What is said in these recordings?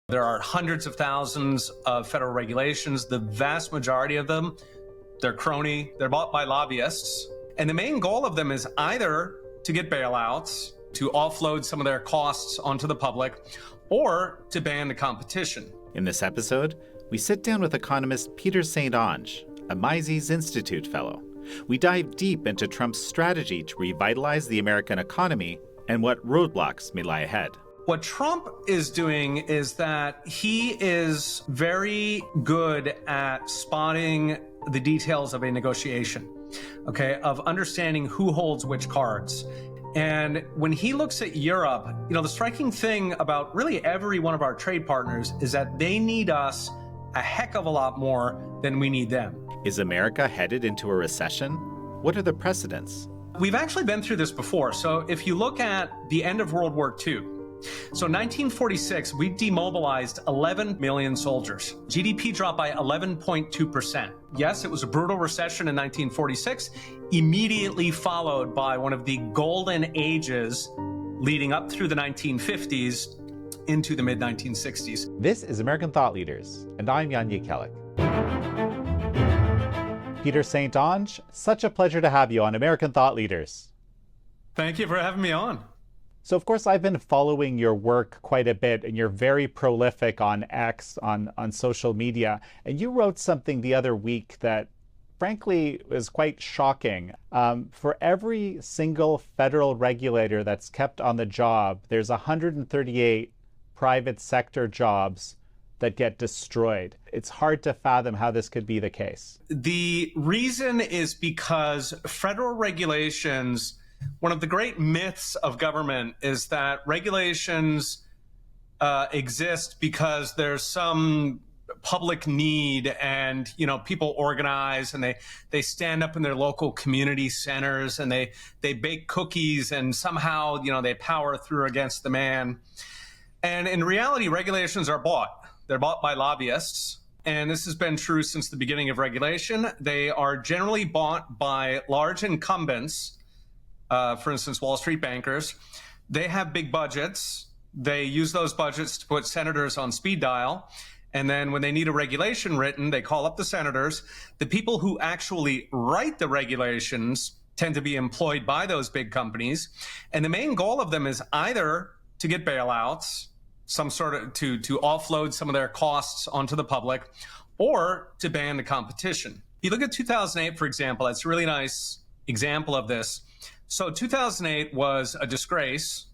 There are hundreds of thousands of federal regulations. The vast majority of them, they're crony, they're bought by lobbyists. And the main goal of them is either to get bailouts, to offload some of their costs onto the public, or to ban the competition. In this episode, we sit down with economist Peter St Onge, a Mises Institute fellow. We dive deep into Trump's strategy to revitalize the American economy and what roadblocks may lie ahead. What Trump is doing is that he is very good at spotting the details of a negotiation, okay, of understanding who holds which cards. And when he looks at Europe, the striking thing about really every one of our trade partners is that they need us a heck of a lot more than we need them. Is America headed into a recession? What are the precedents? We've actually been through this before. So if you look at the end of World War II, so in 1946, we demobilized 11 million soldiers. GDP dropped by 11.2%. Yes, it was a brutal recession in 1946, immediately followed by one of the golden ages leading up through the 1950s into the mid-1960s. This is American Thought Leaders, and I'm Jan Jekielek. Peter St Onge, such a pleasure to have you on American Thought Leaders. Thank you for having me on. So, of course, I've been following your work quite a bit, and you're very prolific on X, on social media. And you wrote something the other week that, frankly, is quite shocking. For every single federal regulator that's kept on the job, there's 138 private sector jobs that get destroyed. It's hard to fathom how this could be the case. The reason is because federal regulations, one of the great myths of government is that regulations exist because there's some public need and, people organize and they stand up in their local community centers and they bake cookies and somehow, they power through against the man. And in reality, regulations are bought. They're bought by lobbyists. And this has been true since the beginning of regulation. They are generally bought by large incumbents, for instance, Wall Street bankers. They have big budgets. They use those budgets to put senators on speed dial. And then when they need a regulation written, they call up the senators. The people who actually write the regulations tend to be employed by those big companies. And the main goal of them is either to get bailouts, some sort of to offload some of their costs onto the public, or to ban the competition. If you look at 2008, for example, that's a really nice example of this. So 2008 was a disgrace.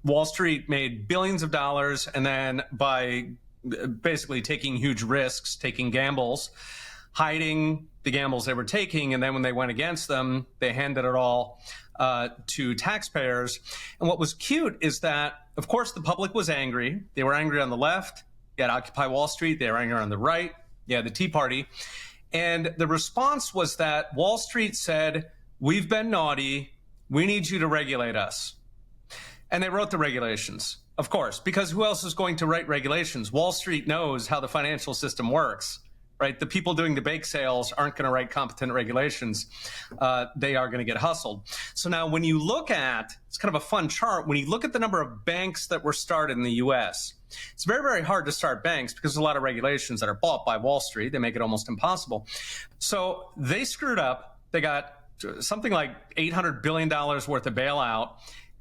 Wall Street made billions of dollars, and then by basically taking huge risks, taking gambles, hiding the gambles they were taking, and then when they went against them, they handed it all to taxpayers. And what was cute is that, of course, the public was angry. They were angry on the left. You had Occupy Wall Street. They were angry on the right. You had the Tea Party. And the response was that Wall Street said, "We've been naughty. We need you to regulate us." And they wrote the regulations, of course, because who else is going to write regulations? Wall Street knows how the financial system works, right? The people doing the bake sales aren't going to write competent regulations. They are going to get hustled. So now when you look at, it's kind of a fun chart, when you look at the number of banks that were started in the US, it's very, very hard to start banks because there's a lot of regulations that are bought by Wall Street. They make it almost impossible. So they screwed up. They got something like $800 billion worth of bailout.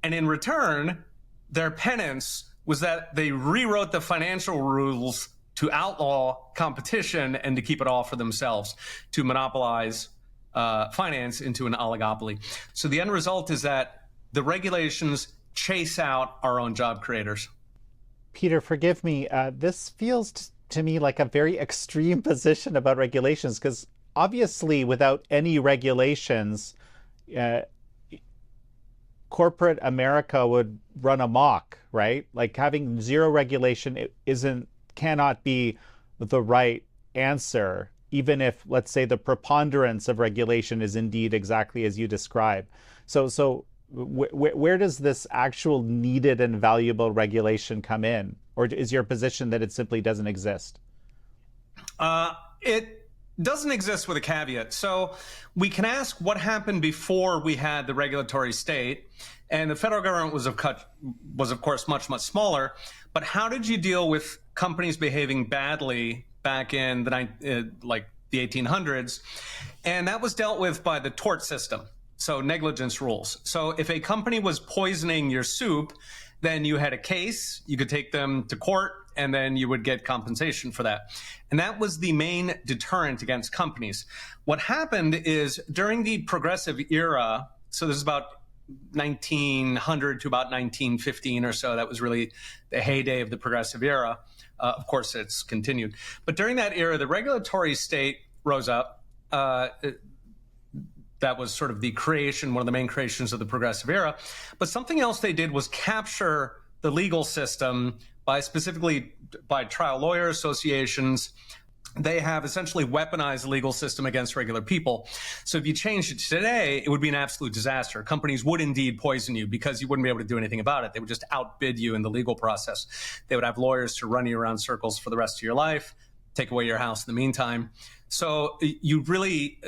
And in return, their penance was that they rewrote the financial rules to outlaw competition and to keep it all for themselves, to monopolize finance into an oligopoly. So the end result is that the regulations chase out our own job creators. Peter, forgive me. This feels to me like a very extreme position about regulations, because obviously without any regulations, corporate America would run amok, right? Like having zero regulation cannot be the right answer, even if, let's say, the preponderance of regulation is indeed exactly as you describe. So where does this actual needed and valuable regulation come in? Or is your position that it simply doesn't exist? It doesn't exist with a caveat. So we can ask what happened before we had the regulatory state, and the federal government was of course much, much smaller. But how did you deal with companies behaving badly back in the 1800s, and that was dealt with by the tort system, so negligence rules. So if a company was poisoning your soup, then you had a case, you could take them to court, and then you would get compensation for that. And that was the main deterrent against companies. What happened is during the progressive era, so this is about 1900 to about 1915 or so, that was really the heyday of the progressive era. Of course, it's continued. But during that era, the regulatory state rose up. That was sort of the creation, one of the main creations of the progressive era. But something else they did was capture the legal system specifically by trial lawyer associations. They have essentially weaponized the legal system against regular people. So if you changed it today, it would be an absolute disaster. Companies would indeed poison you because you wouldn't be able to do anything about it. They would just outbid you in the legal process. They would have lawyers to run you around circles for the rest of your life, take away your house in the meantime. So you really,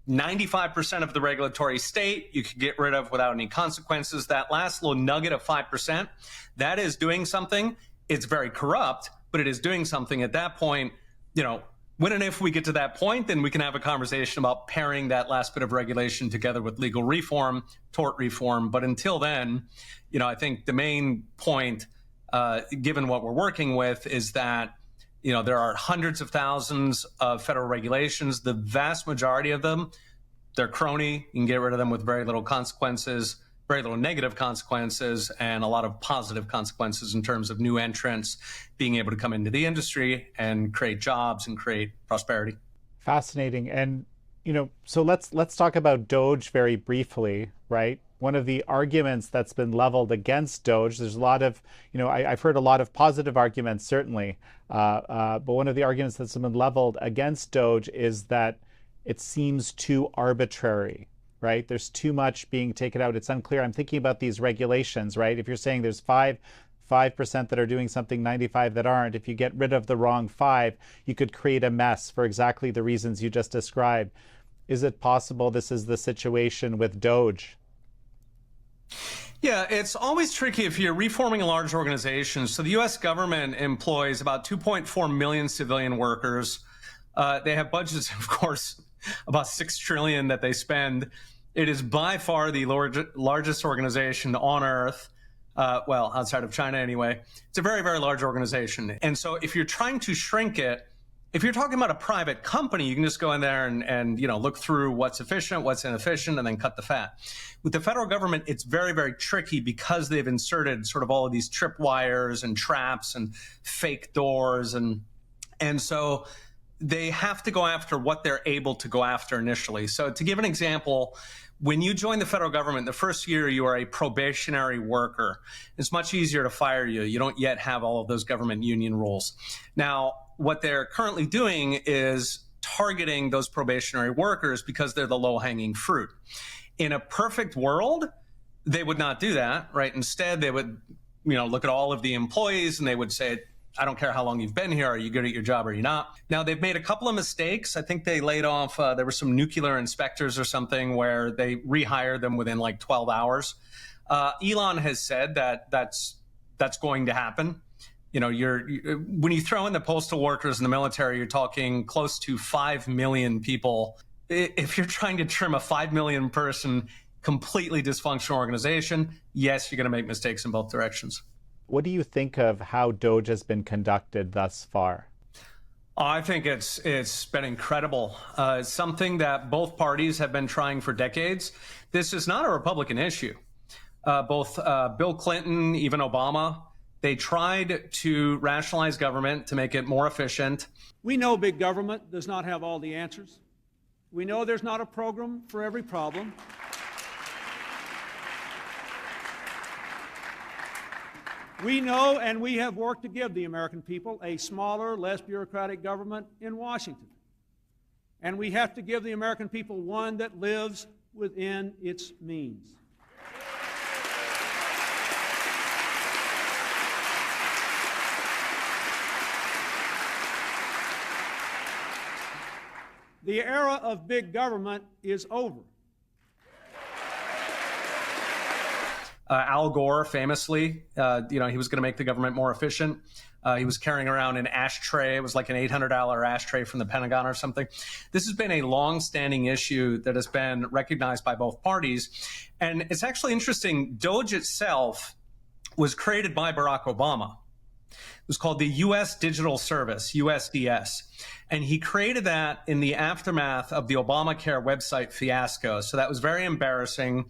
95% of the regulatory state you could get rid of without any consequences. That last little nugget of 5%, that is doing something. It's very corrupt, but it is doing something. At that point, when and if we get to that point, then we can have a conversation about pairing that last bit of regulation together with legal reform, tort reform. But until then, I think the main point, given what we're working with, is that there are hundreds of thousands of federal regulations. The vast majority of them, they're crony. You can get rid of them with very little consequences, very little negative consequences, and a lot of positive consequences in terms of new entrants being able to come into the industry and create jobs and create prosperity. Fascinating. And, so let's talk about DOGE very briefly, right? One of the arguments that's been leveled against DOGE, there's a lot of, I've heard a lot of positive arguments, certainly, but one of the arguments that's been leveled against DOGE is that it seems too arbitrary, right? There's too much being taken out. It's unclear. I'm thinking about these regulations, right? If you're saying there's 5% that are doing something, 95 that aren't, if you get rid of the wrong 5, you could create a mess for exactly the reasons you just described. Is it possible this is the situation with DOGE? Yeah, it's always tricky if you're reforming a large organization. So the U.S. government employs about 2.4 million civilian workers. They have budgets, of course, about $6 trillion that they spend. It is by far the largest organization on earth. Outside of China anyway. It's a very, very large organization. And so if you're trying to shrink it, if you're talking about a private company, you can just go in there and look through what's efficient, what's inefficient, and then cut the fat. With the federal government, it's very, very tricky because they've inserted sort of all of these tripwires and traps and fake doors. And so they have to go after what they're able to go after initially. So to give an example, when you join the federal government, the first year you are a probationary worker. It's much easier to fire you. You don't yet have all of those government union rules. Now, what they're currently doing is targeting those probationary workers because they're the low-hanging fruit. In a perfect world, they would not do that, right? Instead, they would, look at all of the employees and they would say, I don't care how long you've been here. Are you good at your job or are you not? Now, they've made a couple of mistakes. I think they laid off, there were some nuclear inspectors or something where they rehired them within like 12 hours. Elon has said that that's going to happen. When you throw in the postal workers and the military, you're talking close to 5 million people. If you're trying to trim a 5 million person, completely dysfunctional organization, yes, you're going to make mistakes in both directions. What do you think of how DOGE has been conducted thus far? I think it's been incredible. It's something that both parties have been trying for decades. This is not a Republican issue. Both Bill Clinton, even Obama, they tried to rationalize government to make it more efficient. We know big government does not have all the answers. We know there's not a program for every problem. We know and we have worked to give the American people a smaller, less bureaucratic government in Washington. And we have to give the American people one that lives within its means. The era of big government is over. Al Gore famously, he was going to make the government more efficient. He was carrying around an ashtray. It was like an $800 ashtray from the Pentagon or something. This has been a long-standing issue that has been recognized by both parties. And it's actually interesting. DOGE itself was created by Barack Obama. It was called the U.S. Digital Service, USDS. And he created that in the aftermath of the Obamacare website fiasco. So that was very embarrassing.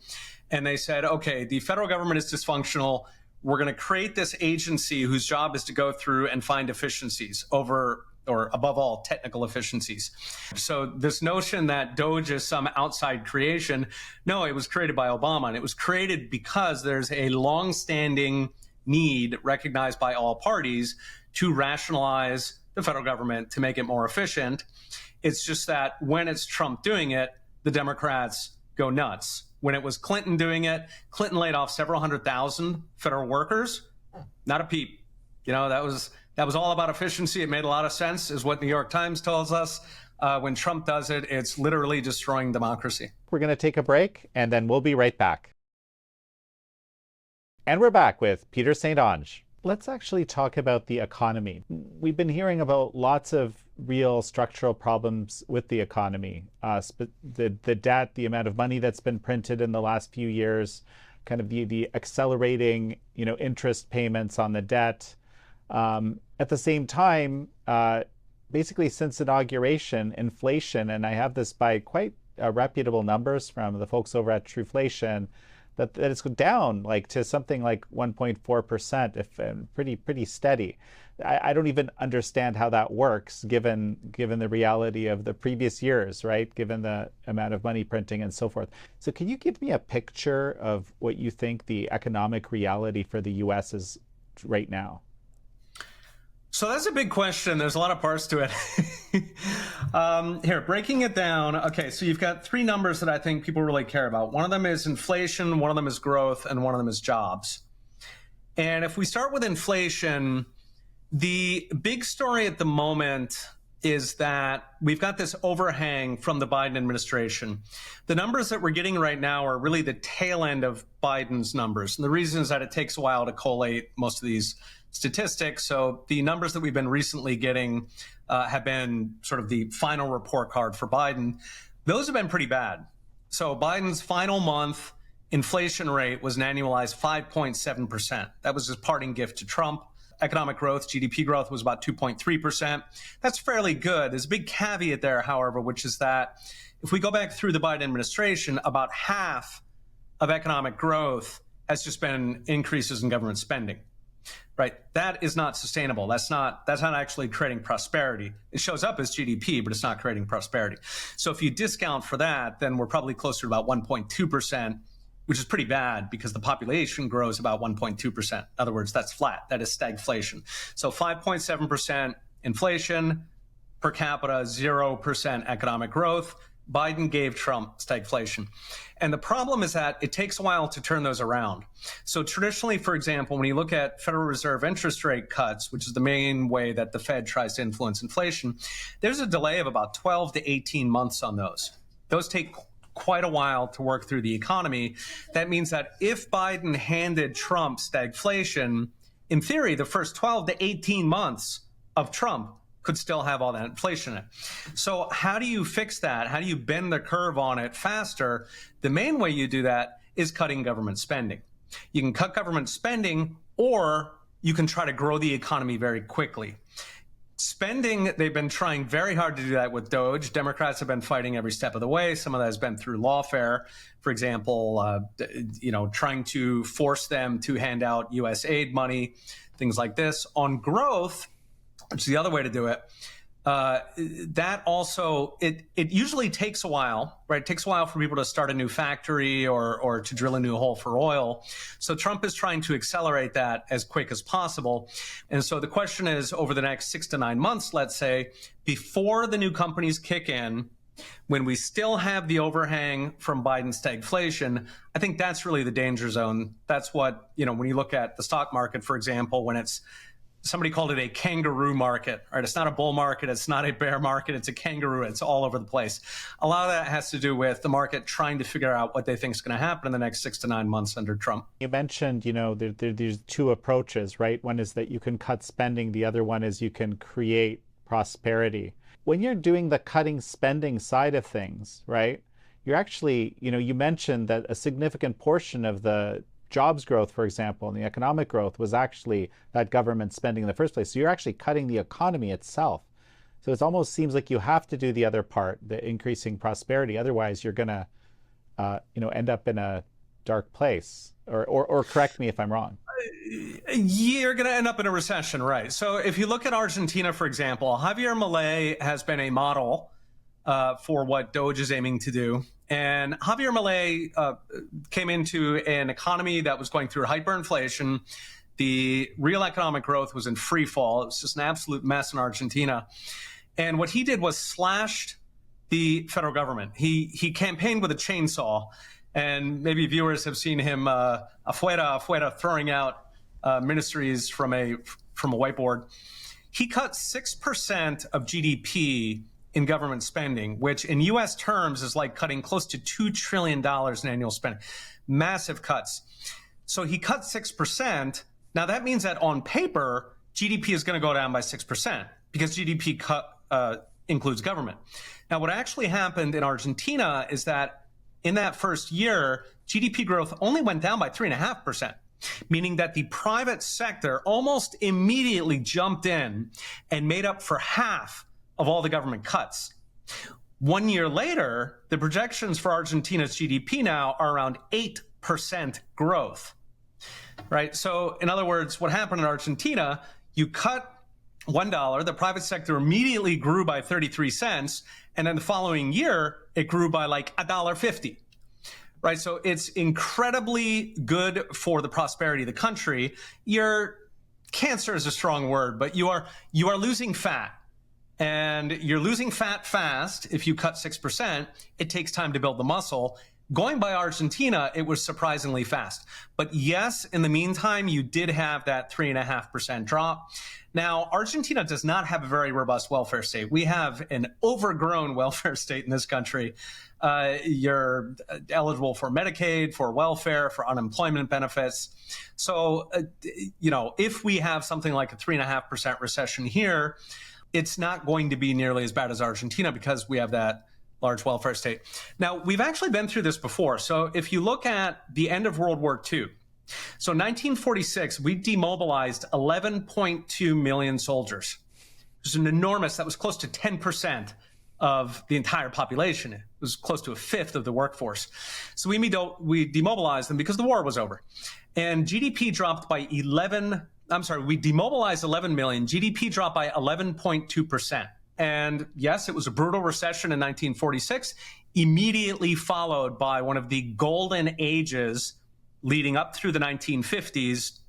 And they said, okay, the federal government is dysfunctional. We're going to create this agency whose job is to go through and find efficiencies over, or above all, technical efficiencies. So this notion that DOGE is some outside creation, no, it was created by Obama. And it was created because there's a long-standing need recognized by all parties to rationalize the federal government to make it more efficient. It's just that when it's Trump doing it, the Democrats go nuts. When it was Clinton doing it, Clinton laid off several 100,000 federal workers. Not a peep. That was all about efficiency. It made a lot of sense, is what New York Times tells us. When Trump does it, it's literally destroying democracy. We're going to take a break, and then we'll be right back. And we're back with Peter St Onge. Let's actually talk about the economy. We've been hearing about lots of real structural problems with the economy. The debt, the amount of money that's been printed in the last few years, kind of the accelerating, interest payments on the debt. At the same time, basically since inauguration, inflation, and I have this by quite reputable numbers from the folks over at Trueflation, that it's down to something like 1.4%, if pretty steady. I don't even understand how that works, given the reality of the previous years, right? Given the amount of money printing and so forth. So can you give me a picture of what you think the economic reality for the U.S. is right now? So that's a big question. There's a lot of parts to it. Here, breaking it down. Okay, so you've got three numbers that I think people really care about. One of them is inflation, one of them is growth, and one of them is jobs. And if we start with inflation, the big story at the moment is that we've got this overhang from the Biden administration. The numbers that we're getting right now are really the tail end of Biden's numbers. And the reason is that it takes a while to collate most of these statistics. So the numbers that we've been recently getting have been sort of the final report card for Biden. Those have been pretty bad. So Biden's final month inflation rate was an annualized 5.7%. That was his parting gift to Trump. Economic growth, GDP growth, was about 2.3%. That's fairly good. There's a big caveat there, however, which is that if we go back through the Biden administration, about half of economic growth has just been increases in government spending. Right? That is not sustainable. That's not actually creating prosperity. It shows up as GDP, but it's not creating prosperity. So if you discount for that, then we're probably closer to about 1.2%, which is pretty bad because the population grows about 1.2%. In other words, that's flat. That is stagflation. So 5.7% inflation, per capita 0% economic growth. Biden gave Trump stagflation. And the problem is that it takes a while to turn those around. So traditionally, for example, when you look at Federal Reserve interest rate cuts, which is the main way that the Fed tries to influence inflation, there's a delay of about 12 to 18 months on those. Those take quite a while to work through the economy. That means that if Biden handed Trump stagflation, in theory, the first 12 to 18 months of Trump could still have all that inflation in it. So how do you fix that? How do you bend the curve on it faster? The main way you do that is cutting government spending. You can cut government spending, or you can try to grow the economy very quickly. Spending, they've been trying very hard to do that with DOGE. Democrats have been fighting every step of the way. Some of that has been through lawfare. For example, trying to force them to hand out U.S. aid money, things like this. On growth, which is the other way to do it, that also, it usually takes a while, right? It takes a while for people to start a new factory or to drill a new hole for oil. So Trump is trying to accelerate that as quick as possible. And so the question is, over the next 6 to 9 months, let's say, before the new companies kick in, when we still have the overhang from Biden's stagflation, I think that's really the danger zone. That's what, when you look at the stock market, for example, when it's somebody called it a kangaroo market, right? It's not a bull market. It's not a bear market. It's a kangaroo. It's all over the place. A lot of that has to do with the market trying to figure out what they think is going to happen in the next 6 to 9 months under Trump. You mentioned, there's two approaches, right? One is that you can cut spending. The other one is you can create prosperity. When you're doing the cutting spending side of things, right, you're actually, you mentioned that a significant portion of the jobs growth, for example, and the economic growth was actually that government spending in the first place. So you're actually cutting the economy itself. So it almost seems like you have to do the other part, the increasing prosperity. Otherwise, you're going to, end up in a dark place. Or correct me if I'm wrong. You're going to end up in a recession, right? So if you look at Argentina, for example, Javier Milei has been a model for what DOGE is aiming to do. And Javier Milei came into an economy that was going through hyperinflation. The real economic growth was in free fall. It was just an absolute mess in Argentina. And what he did was slashed the federal government. He campaigned with a chainsaw. And maybe viewers have seen him afuera, throwing out ministries from a whiteboard. He cut 6% of GDP in government spending, which in U.S. terms is like cutting close to $2 trillion in annual spending. Massive cuts. So he cut 6%. Now that means that on paper, GDP is going to go down by 6% because GDP includes government. Now what actually happened in Argentina is that in that first year, GDP growth only went down by 3.5%, meaning that the private sector almost immediately jumped in and made up for half of all the government cuts. 1 year later, the projections for Argentina's GDP now are around 8% growth, right? So in other words, what happened in Argentina, you cut $1, the private sector immediately grew by 33 cents, and then the following year, it grew by like $1.50, right? So it's incredibly good for the prosperity of the country. Your cancer is a strong word, but you are losing fat. And you're losing fat fast. If you cut 6%, it takes time to build the muscle. Going by Argentina, it was surprisingly fast. But yes, in the meantime, you did have that 3.5% drop. Now, Argentina does not have a very robust welfare state. We have an overgrown welfare state in this country. You're eligible for Medicaid, for welfare, for unemployment benefits. So, if we have something like a 3.5% recession here, it's not going to be nearly as bad as Argentina because we have that large welfare state. Now, we've actually been through this before. So if you look at the end of World War II, so in 1946, we demobilized 11.2 million soldiers. It was that was close to 10% of the entire population. It was close to a fifth of the workforce. So we demobilized them because the war was over. And GDP dropped by we demobilized 11 million. GDP dropped by 11.2%. And yes, it was a brutal recession in 1946, immediately followed by one of the golden ages leading up through the 1950s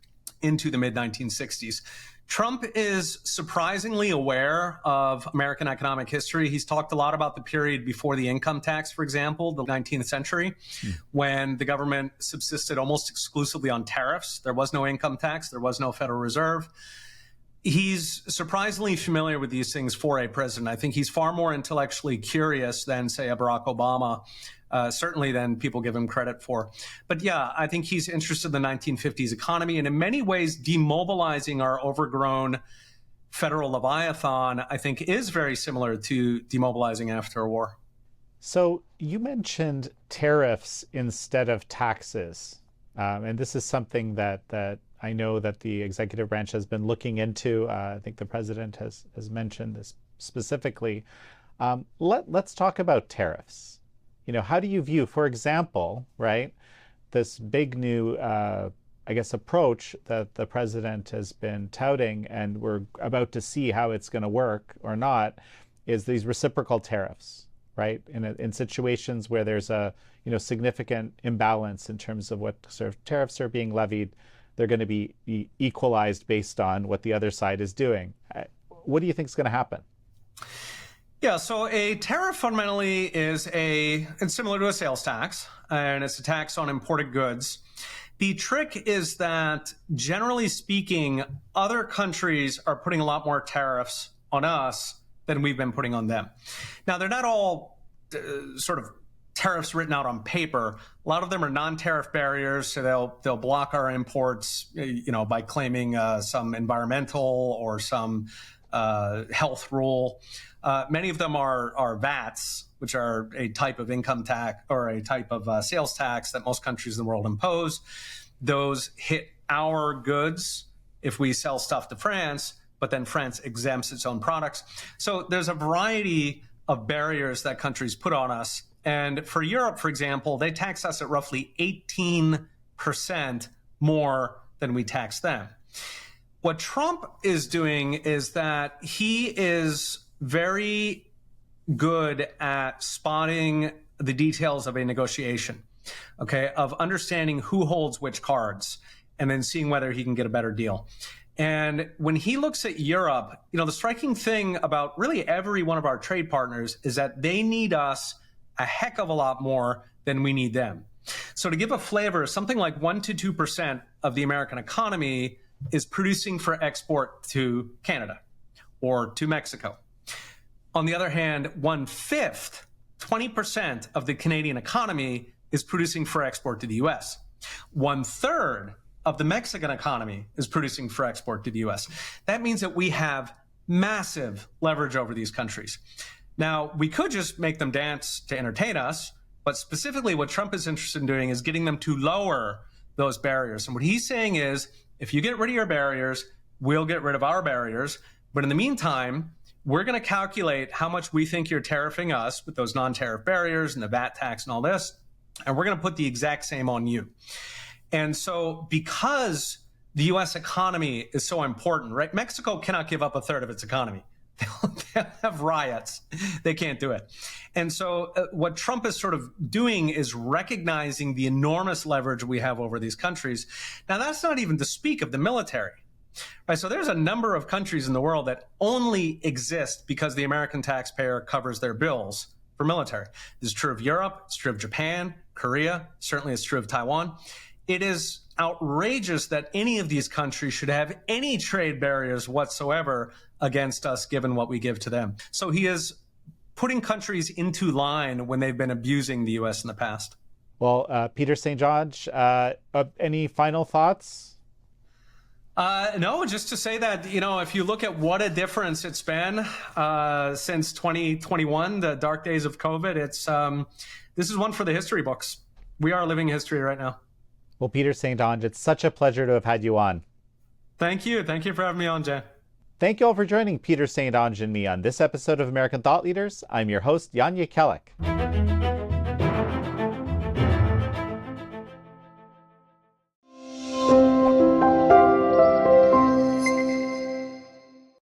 into the mid-1960s. Trump is surprisingly aware of American economic history. He's talked a lot about the period before the income tax, for example, the 19th century, when the government subsisted almost exclusively on tariffs. There was no income tax. There was no Federal Reserve. He's surprisingly familiar with these things for a president. I think he's far more intellectually curious than, say, a Barack Obama, certainly than people give him credit for. But yeah, I think he's interested in the 1950s economy, and in many ways, demobilizing our overgrown federal leviathan, I think, is very similar to demobilizing after a war. So you mentioned tariffs instead of taxes, and this is something that I know that the executive branch has been looking into. I think the president has mentioned this specifically. Let's talk about tariffs. How do you view, for example, right, this big new, approach that the president has been touting, and we're about to see how it's going to work or not, is these reciprocal tariffs, right? In situations where there's a significant imbalance in terms of what sort of tariffs are being levied, they're going to be equalized based on what the other side is doing. What do you think is going to happen? Yeah, so a tariff fundamentally it's similar to a sales tax, and it's a tax on imported goods. The trick is that, generally speaking, other countries are putting a lot more tariffs on us than we've been putting on them. Now, they're not all sort of tariffs written out on paper. A lot of them are non-tariff barriers, so they'll block our imports, by claiming some environmental or some health rule. Many of them are VATs, which are a type of income tax or a type of sales tax that most countries in the world impose. Those hit our goods if we sell stuff to France, but then France exempts its own products. So there's a variety of barriers that countries put on us. And for Europe, for example, they tax us at roughly 18% more than we tax them. What Trump is doing is that he is very good at spotting the details of a negotiation, of understanding who holds which cards and then seeing whether he can get a better deal. And when he looks at Europe, the striking thing about really every one of our trade partners is that they need us a heck of a lot more than we need them. So to give a flavor, something like 1 to 2% of the American economy is producing for export to Canada or to Mexico. On the other hand, 1/5, 20% of the Canadian economy is producing for export to the US. 1/3 of the Mexican economy is producing for export to the US. That means that we have massive leverage over these countries. Now, we could just make them dance to entertain us, but specifically what Trump is interested in doing is getting them to lower those barriers. And what he's saying is, if you get rid of your barriers, we'll get rid of our barriers. But in the meantime, we're going to calculate how much we think you're tariffing us with those non-tariff barriers and the VAT tax and all this, and we're going to put the exact same on you. And so because the U.S. economy is so important, right? Mexico cannot give up 1/3 of its economy. They'll have riots. They can't do it. And so what Trump is sort of doing is recognizing the enormous leverage we have over these countries. Now, that's not even to speak of the military. Right, so there's a number of countries in the world that only exist because the American taxpayer covers their bills for military. This is true of Europe, it's true of Japan, Korea, certainly it's true of Taiwan. It is outrageous that any of these countries should have any trade barriers whatsoever against us, given what we give to them. So he is putting countries into line when they've been abusing the U.S. in the past. Well, Peter St Onge, any final thoughts? No, just to say that, if you look at what a difference it's been since 2021, the dark days of COVID, this is one for the history books. We are living history right now. Well, Peter St Onge, it's such a pleasure to have had you on. Thank you. Thank you for having me on, Jay. Thank you all for joining Peter St Onge and me on this episode of American Thought Leaders. I'm your host, Jan Jekielek.